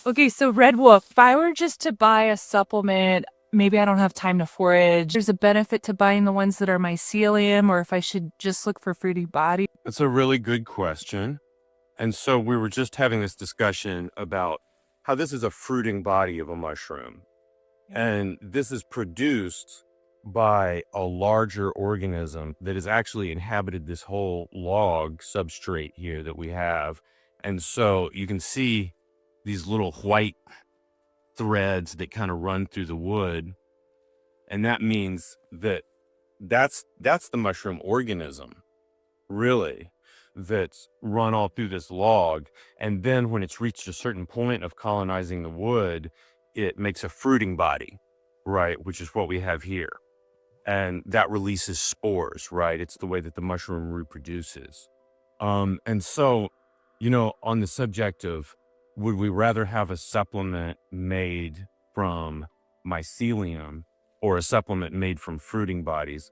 Okay, so Red Wolf, if I were just to buy a supplement, maybe I don't have time to forage. There's a benefit to buying the ones that are mycelium, or if I should just look for fruity body. That's a really good question. And so we were just having this discussion about how this is a fruiting body of a mushroom. And this is produced by a larger organism that has actually inhabited this whole log substrate here that we have. And so you can see these little white threads that kind of run through the wood. And that means that that's the mushroom organism, really, that's run all through this log. And then when it's reached a certain point of colonizing the wood, it makes a fruiting body, right? Which is what we have here. And that releases spores, right? It's the way that the mushroom reproduces. And so, on the subject of would we rather have a supplement made from mycelium or a supplement made from fruiting bodies?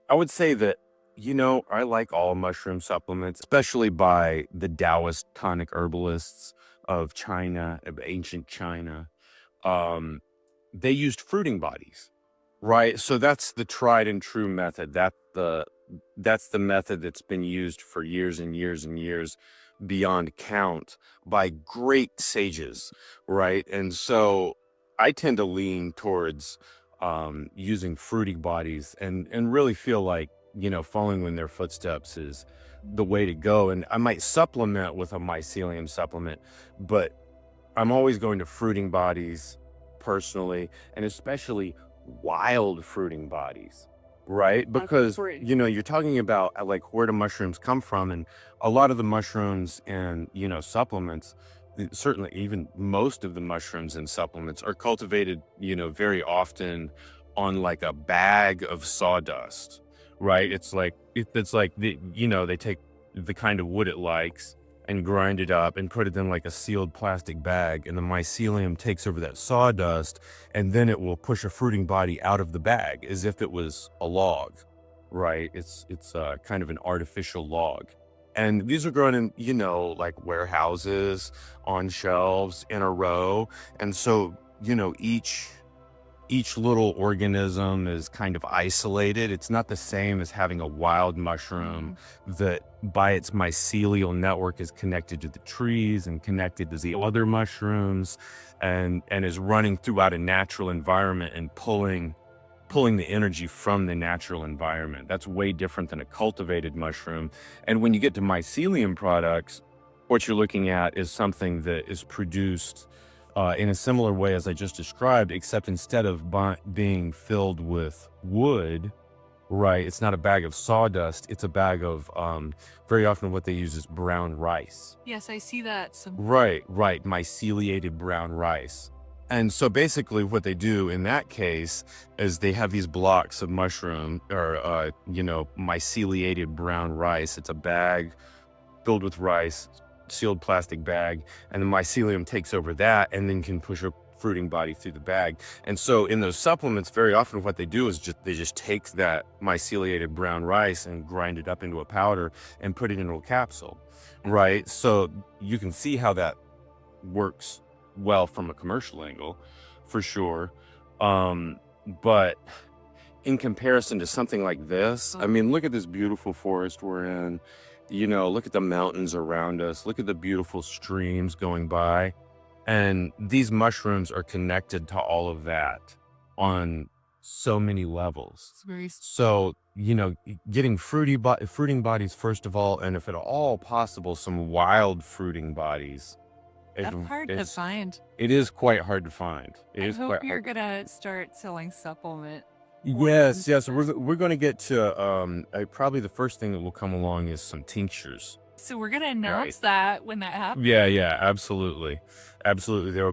I would say that, I like all mushroom supplements, especially by the Taoist tonic herbalists of China, of ancient China. Um, they used fruiting bodies, right? So that's the tried and true method. That's the method that's been used for years and years and years beyond count by great sages, right? And so I tend to lean towards using fruity bodies and really feel like, following in their footsteps is the way to go. And I might supplement with a mycelium supplement, but I'm always going to fruiting bodies personally, and especially wild fruiting bodies, right? Because, Great. you're talking about like where do mushrooms come from, and a lot of the mushrooms and, supplements, certainly even most of the mushrooms and supplements are cultivated, very often on like a bag of sawdust, right? It's like they take the kind of wood it likes and grind it up and put it in like a sealed plastic bag, and the mycelium takes over that sawdust, and then it will push a fruiting body out of the bag as if it was a log, right? It's kind of an artificial log. And these are grown in, like warehouses, on shelves, in a row. And so, each little organism is kind of isolated. It's not the same as having a wild mushroom that by its mycelial network is connected to the trees and connected to the other mushrooms, and is running throughout a natural environment and pulling the energy from the natural environment. That's way different than a cultivated mushroom. And when you get to mycelium products, what you're looking at is something that is produced in a similar way as I just described, except instead of being filled with wood, right? It's not a bag of sawdust. It's a bag of, very often what they use is brown rice. Yes, I see that. Right, myceliated brown rice. And so basically what they do in that case is they have these blocks of mushroom or, myceliated brown rice. It's a bag filled with rice, sealed plastic bag, and the mycelium takes over that and then can push a fruiting body through the bag. And so in those supplements, very often what they do is they just take that myceliated brown rice and grind it up into a powder and put it into a capsule, right? So you can see how that works well from a commercial angle, for sure. But in comparison to something like this, I mean, look at this beautiful forest we're in. Look at the mountains around us. Look at the beautiful streams going by. And these mushrooms are connected to all of that on so many levels. So, getting fruiting bodies, first of all, and if at all possible, some wild fruiting bodies. That's hard to find. It is quite hard to find. I hope you're gonna start selling supplement. Yes. We're going to get to probably the first thing that will come along is some tinctures. So we're gonna announce that when that happens. Yeah, absolutely. Absolutely. There will